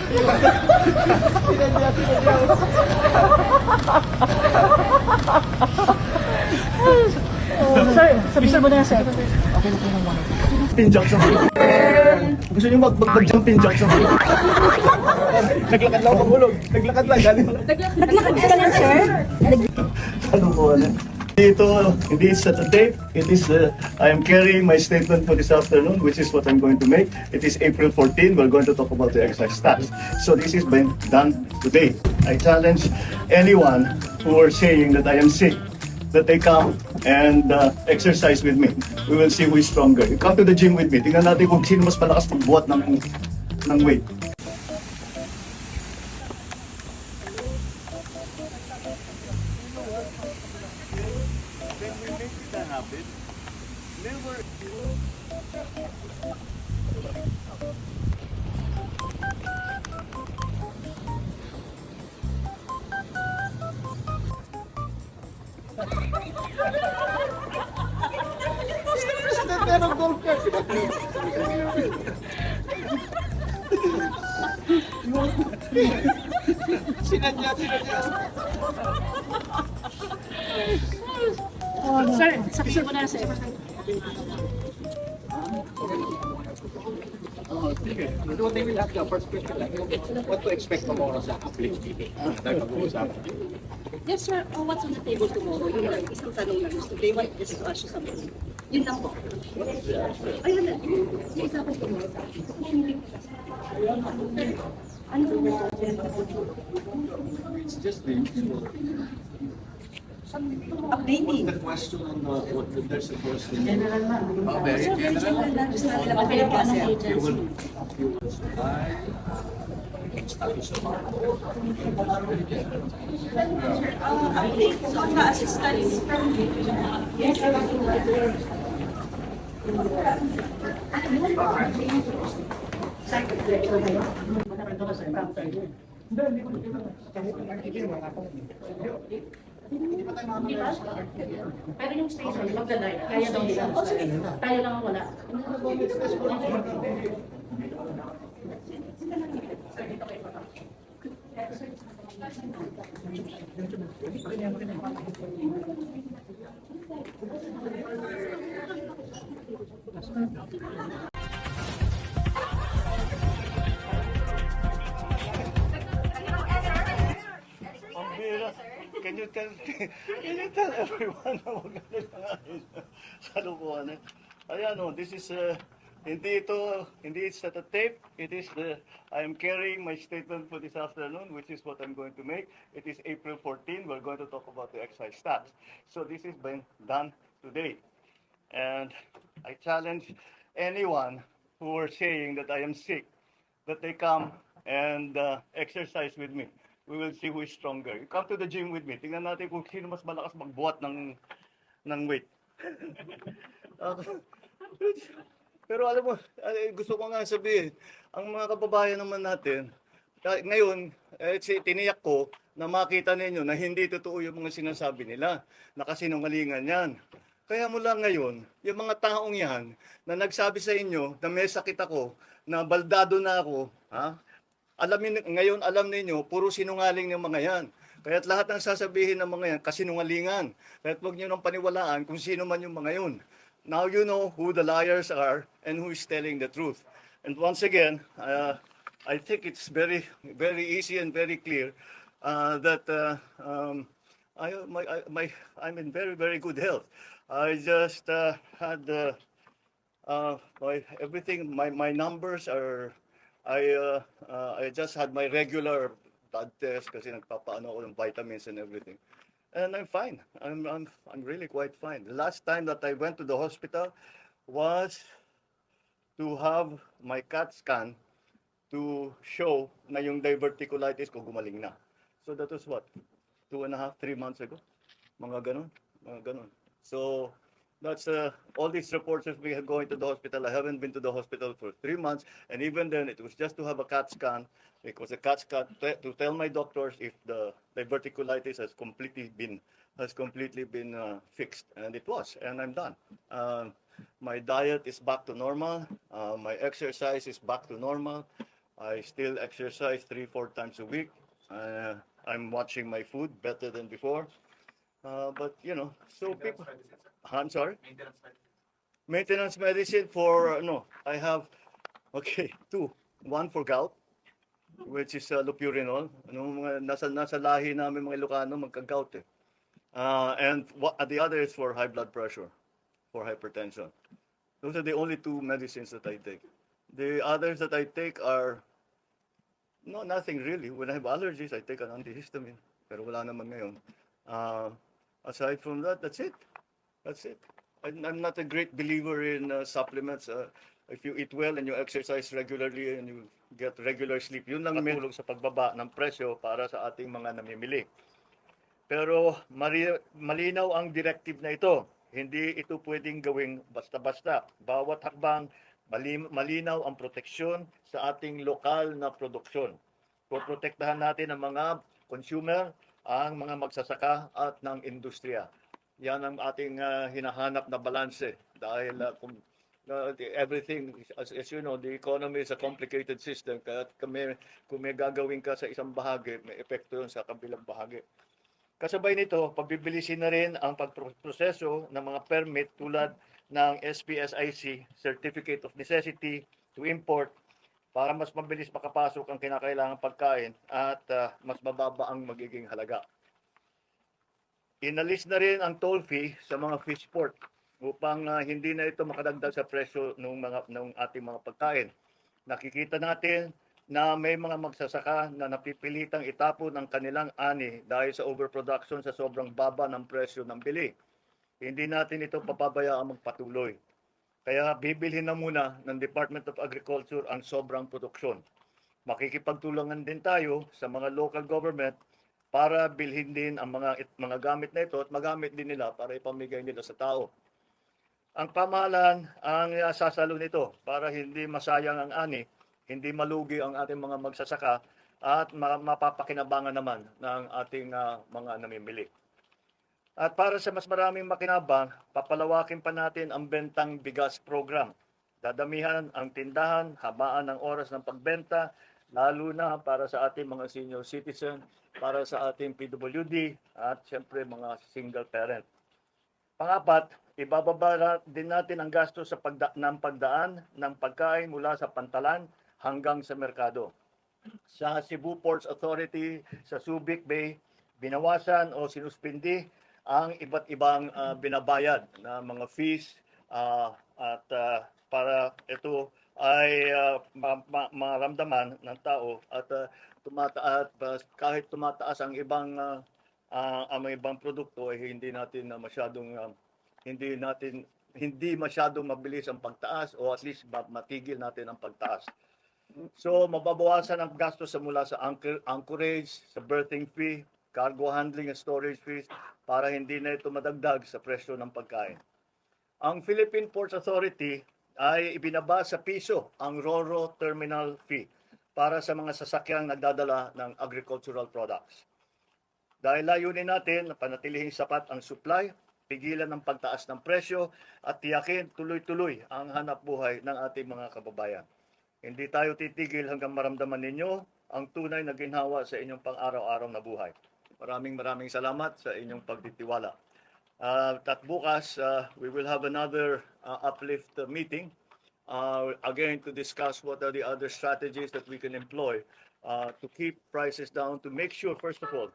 Sir, sabihin mo na yan, sir. Okay na po ng monitor. Jumping jacks ako. Gusto niyo mag-jumping jacks ako. Naglakad lang pamulog. Naglakad lang. Naglakad ka lang, sir? Ano po, ano? Dito, hindi sa tape. It is, I am carrying my statement for this afternoon, which is what I'm going to make. It is April 14. We're going to talk about the exercise stats. So this is been done today. I challenge anyone who are saying that I am sick, that they come and exercise with me. We will see who is stronger. You come to the gym with me. Tingnan natin kung sino mas malakas magbuhat ng weight. When we make it a habit, never... Sinadya. Sir, sabihin mo na, sir. What they will have the first question, like, what to expect tomorrow sa uplift TV? Nag-uusapan. Yes, sir. What's on the table tomorrow? Yun lang. Isang tanong lang. So, they want just to ask you something. Yun lang po. Ayun na. Yung isa po tomorrow. Ano po? It's just the usual. Updating. The question on what there's a question. So, very general lang. Gusto natin lang mabilig kasi. You will buy status of Update. So, sa assistance from yes, Pero yung station, magdadaya. Kaya daw nila. Tayo lang ang wala. Can you tell everyone na huwag na lang sa lukuhan eh? Ayan o, this is, hindi it's at a tape, it is I am carrying my statement for this afternoon, which is what I'm going to make. It is April 14, we're going to talk about the exercise stats. So this is been done today. And I challenge anyone who are saying that I am sick, that they come and exercise with me. We will see who is stronger. You come to the gym with me. Tingnan natin kung sino mas malakas magbuhat ng weight. Pero alam mo, gusto ko nga sabihin, ang mga kababayan naman natin, ngayon, tiniyak ko na makita ninyo na hindi totoo yung mga sinasabi nila, na kasinungalingan yan. Kaya mula ngayon, yung mga taong yan na nagsabi sa inyo na may sakit ako, na baldado na ako, ha? Ngayon alam ninyo, puro sinungaling ng mga yan. Kaya't lahat ng sasabihin ng mga yan, kasinungalingan. Kaya't huwag nyo nang paniwalaan kung sino man yung mga yun. Now you know who the liars are and who is telling the truth. And once again, I think it's very, very easy and very clear that I'm in very, very good health. I just had my numbers are. I just had my regular blood test kasi nagpapaano ako ng vitamins and everything. And I'm fine. I'm really quite fine. The last time that I went to the hospital was to have my CAT scan to show na yung diverticulitis ko gumaling na. So that was what? 2.5, 3 months ago. Mga ganun. So that's all these reports of me going to the hospital. I haven't been to the hospital for 3 months, and even then, it was just to have a CAT scan. It was a CAT scan to tell my doctors if the diverticulitis has completely been fixed, and it was, and I'm done. My diet is back to normal. My exercise is back to normal. I still exercise 3-4 times a week. I'm watching my food better than before. But so people. I'm sorry. Maintenance medicine for no. I have two. One for gout, which is lopurinol. Mga nasa lahi namin mga Ilocano magka-gout eh. And the other is for high blood pressure, for hypertension. Those are the only two medicines that I take. The others that I take are no, nothing really. When I have allergies, I take an antihistamine. Pero wala naman ngayon. Aside from that, that's it. That's it. I'm not a great believer in supplements. If you eat well and you exercise regularly and you get regular sleep, yun lang tulong sa pagbaba ng presyo para sa ating mga namimili. Pero malinaw ang directive na ito. Hindi ito pwedeng gawing basta-basta. Bawat hakbang, malinaw ang proteksyon sa ating lokal na produksyon. Poprotektahan natin ang mga consumer, ang mga magsasaka at ng industriya. Yan ang ating hinahanap na balanse dahil everything, as you know, the economy is a complicated system. Kaya kung may gagawin ka sa isang bahagi, may epekto yun sa kabilang bahagi. Kasabay nito, pabibilisin na rin ang pagproseso ng mga permit tulad ng SPSIC, Certificate of Necessity to Import, para mas mabilis makapasok ang kinakailangang pagkain at mas mababa ang magiging halaga. Inalis na rin ang toll fee sa mga fish port upang hindi na ito makadagdag sa presyo ng ating mga pagkain. Nakikita natin na may mga magsasaka na napipilitang itapon ang kanilang ani dahil sa overproduction sa sobrang baba ng presyo ng bili. Hindi natin ito papabayaan magpatuloy. Kaya bibilhin na muna ng Department of Agriculture ang sobrang produksyon. Makikipagtulungan din tayo sa mga local government para bilhin din ang mga gamit na ito at magamit din nila para ipamigay nila sa tao. Ang pamahalaan ang sasalo nito para hindi masayang ang ani, hindi malugi ang ating mga magsasaka at mapapakinabangan naman ng ating mga namimili. At para sa mas maraming makinabang, papalawakin pa natin ang bentang bigas program. Dadamihan ang tindahan, habaan ng oras ng pagbenta, lalo na para sa ating mga senior citizen, para sa ating PWD, at siyempre mga single parent. Pangapat, ibababa din natin ang gasto sa pagdaan ng pagkain mula sa pantalan hanggang sa merkado. Sa Cebu Ports Authority, sa Subic Bay, binawasan o sinuspindi ang iba't ibang binabayad na mga fees at para ito ay maramdaman ng tao at kahit tumataas ang ibang produkto ay hindi masyadong mabilis ang pagtaas o at least matigil natin ang pagtaas. So mababawasan ang gastos mula sa anchorage, sa berthing fee, cargo handling and storage fees para hindi na ito madagdag sa presyo ng pagkain. Ang Philippine Ports Authority ay ibinaba sa piso ang RoRo terminal fee para sa mga sasakyang nagdadala ng agricultural products. Dahil layunin natin na panatilihing sapat ang supply, pigilan ng pagtaas ng presyo at tiyakin tuloy-tuloy ang hanap buhay ng ating mga kababayan. Hindi tayo titigil hanggang maramdaman ninyo ang tunay na ginhawa sa inyong pang-araw-araw na buhay. Maraming salamat sa inyong pagtitiwala. At bukas, we will have another uplift meeting again to discuss what are the other strategies that we can employ to keep prices down, to make sure, first of all,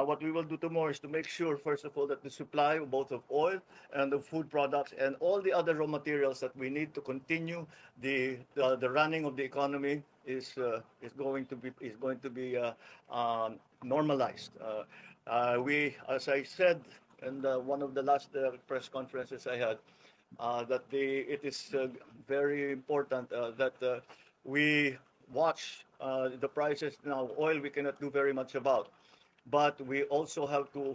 what we will do tomorrow is to make sure, first of all, that the supply both of oil and of food products and all the other raw materials that we need to continue the running of the economy is going to be normalized. We, as I said in one of the last press conferences I had, that it is very important that we watch the prices. Now, oil we cannot do very much about, but we also have to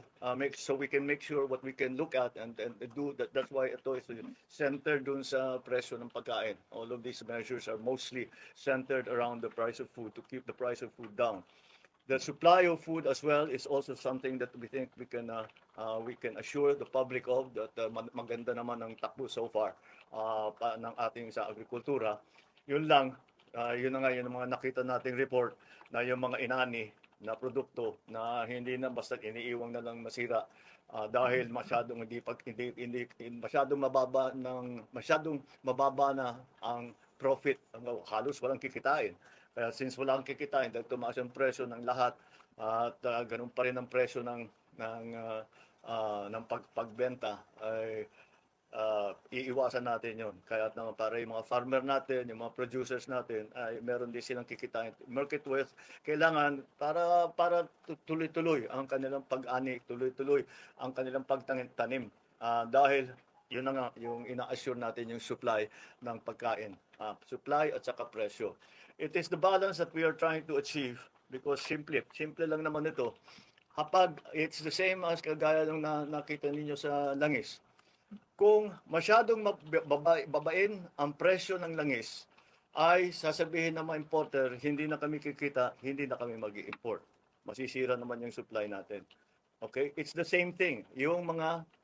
we can make sure what we can look at and do that. That's why ito is centered dun sa presyo ng pagkain. All of these measures are mostly centered around the price of food, to keep the price of food down. The supply of food as well is also something that we think we can assure the public of, that maganda naman ang takbo so far ng ating sa agrikultura. Yun lang, yun na nga, yun ang mga nakita nating report na yung mga inani na produkto na hindi na basta iniiwang na lang masira dahil masyadong masyadong mababa na ang profit, halos walang kikitain. Kaya since walang kikitain, dahil tumaas ang presyo ng lahat at ganun pa rin ang presyo ng pagbenta ay iiwasan natin yon. Kaya naman para yung mga farmer natin, yung mga producers natin ay meron din silang kikitain. Market worth, kailangan para tuloy-tuloy ang kanilang pag-ani, tuloy-tuloy ang kanilang pagtanim. Dahil yun na nga, yung ina-assure natin yung supply ng pagkain. Supply at saka presyo. It is the balance that we are trying to achieve because simple lang naman ito. Kapag it's the same as kagaya ng nakita ninyo sa langis. Kung masyadong babain ang presyo ng langis, ay sasabihin ng mga importer, hindi na kami kikita, hindi na kami mag-i-import. Masisira naman yung supply natin. Okay? It's the same thing. Yung mga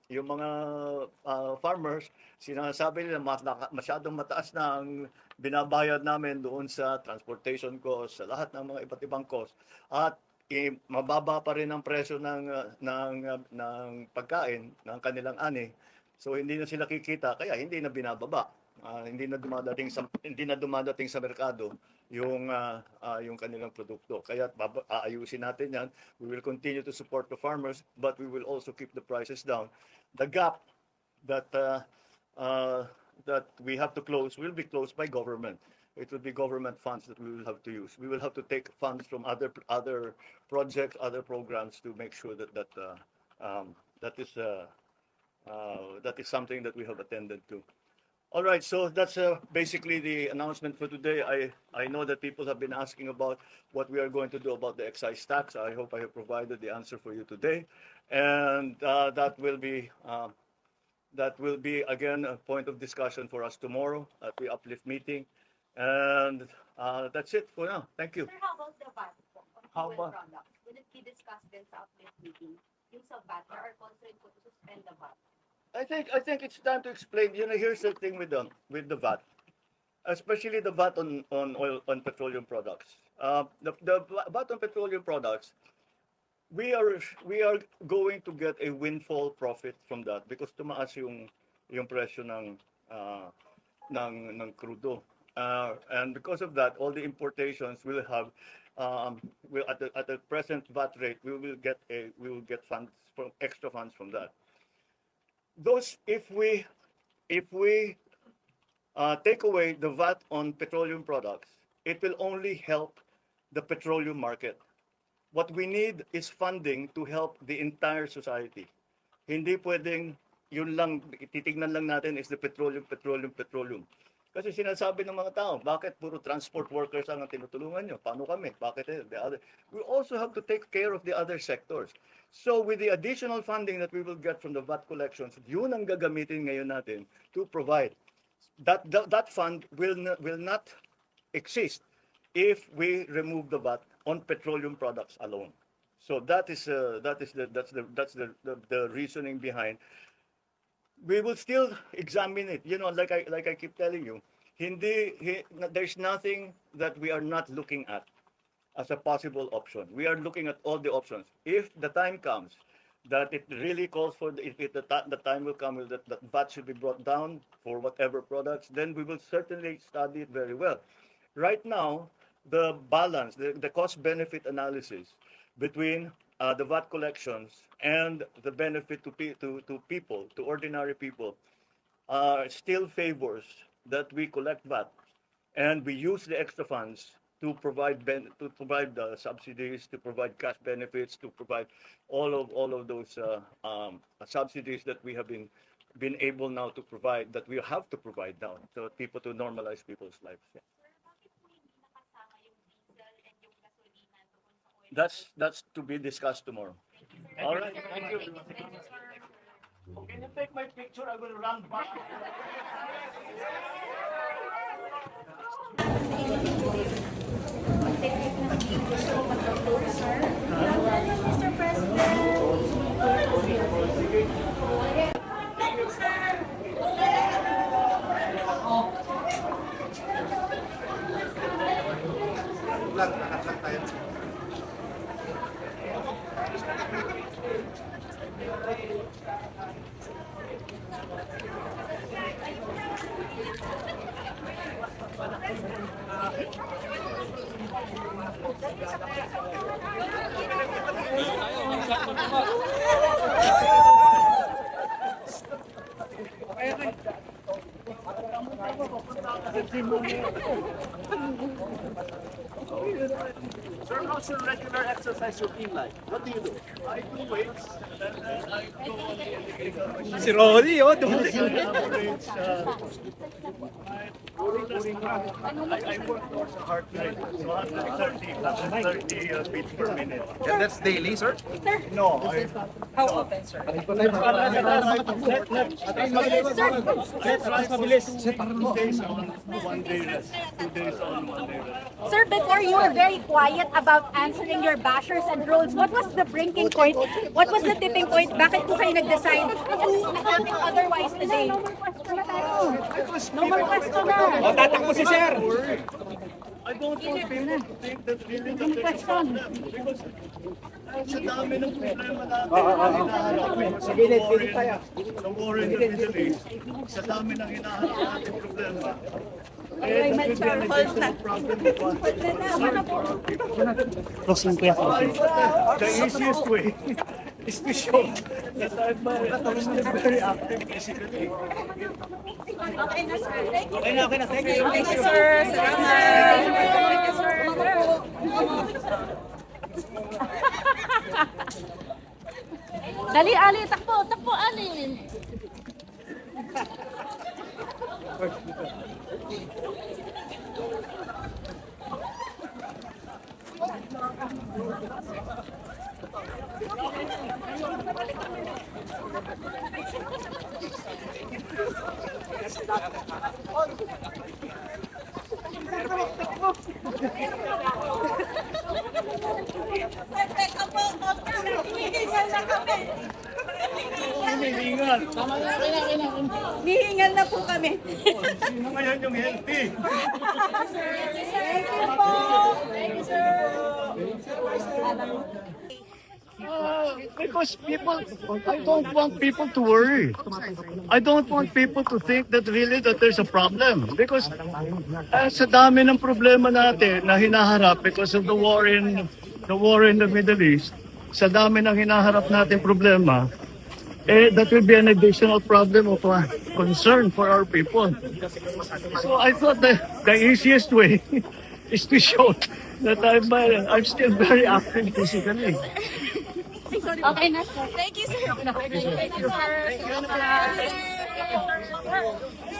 farmers, sinasabi nila masyadong mataas na ang binabayad namin doon sa transportation cost, sa lahat ng mga iba't ibang cost. At mababa pa rin ang presyo ng pagkain ng kanilang ani. So hindi na sila kikita kaya hindi na binababa. Hindi na dumadating sa merkado yung kanilang produkto. Kaya aayusin natin 'yan. We will continue to support the farmers but we will also keep the prices down. The gap that we have to close will be closed by government. It will be government funds that we will have to use. We will have to take funds from other projects, other programs to make sure that is something that we have attended to. All right, so that's basically the announcement for today. I know that people have been asking about what we are going to do about the excise tax. I hope I have provided the answer for you today, and that will be again a point of discussion for us tomorrow at the Uplift meeting. And that's it for now. Thank you. Sir, how about the VAT How on fuel about- products? Will it be discussed din sa uplift meeting? Yung sa VAT, there are concerns po to suspend the VAT. I think it's time to explain. Here's the thing with the VAT, especially the VAT on petroleum products. The VAT on petroleum products, we are going to get a windfall profit from that because tumaas yung presyo ng crudo. And because of that, all the importations will have at the present VAT rate, we will get funds from extra funds from that. Those if we take away the VAT on petroleum products, it will only help the petroleum market. What we need is funding to help the entire society. Hindi pwedeng yun lang, titignan lang natin is the petroleum. Kasi sinasabi ng mga tao, bakit puro transport workers ang tinutulungan nyo? Paano kami? Bakit the other? We also have to take care of the other sectors. So with the additional funding that we will get from the VAT collections, yun ang gagamitin ngayon natin to provide. That fund will not exist if we remove the VAT on petroleum products alone. So that's the reasoning behind. We will still examine it. Like I keep telling you, there's nothing that we are not looking at as a possible option. We are looking at all the options. If the time comes that it really calls for, the time will come that VAT should be brought down for whatever products, then we will certainly study it very well. Right now, the balance, the cost-benefit analysis between the VAT collections and the benefit to people, to ordinary people, still favors that we collect VAT and we use the extra funds to provide the subsidies, to provide cash benefits, to provide all of those subsidies that we have been able now to provide, that we have to provide now, so people to normalize people's lives. Yeah. Sir, bakit po hindi nakasama yung diesel and yung gasolina doon sa oil? That's to be discussed tomorrow. All right, thank you. Thank you, sir. Can you take my picture? I will run back. Mr. President. Sir, how's your regular exercise routine like? What do you do? I do weights, and then I go on the elevator. Si Ronnie, oh, Average, I work towards a heart rate, so 130 beats per minute. And that's daily, sir? No, I... How often, sir? Let's try 2 days on, 1 day rest. 2 days on, 1 day rest. Sir, before you were very quiet about answering your bashers and trolls. What was the breaking point? What was the tipping point? Bakit po kayo nag-decide to happen otherwise today? No more question na tayo. No more question na. O, tatakbo si sir! I don't want people to think that really that there's a problem. Because sa dami ng problema natin na hinaharap. Sa war in the Middle East, sa dami ng hinaharap natin problema. Eh, that will be an additional problem we want to solve for our people. The easiest way is to show that I'm still very active physically. Okay na, sir. Thank you, sir. Salamat. Thank you, sir. Dali, Ali, takbo, takbo, Ali. Hinihingal. Hihingal na po kami. Sino ngayon yung healthy? Because people, I don't want people to worry. I don't want people to think that really that there's a problem. Because sa dami ng problema natin na hinaharap because of the war in the Middle East, sa dami ng hinaharap natin problema, that will be an additional problem of concern for our people. So I thought the easiest way is to show that I'm still very active physically. Okay na, sir. Thank you, sir. Thank you, sir. Thank you, sir.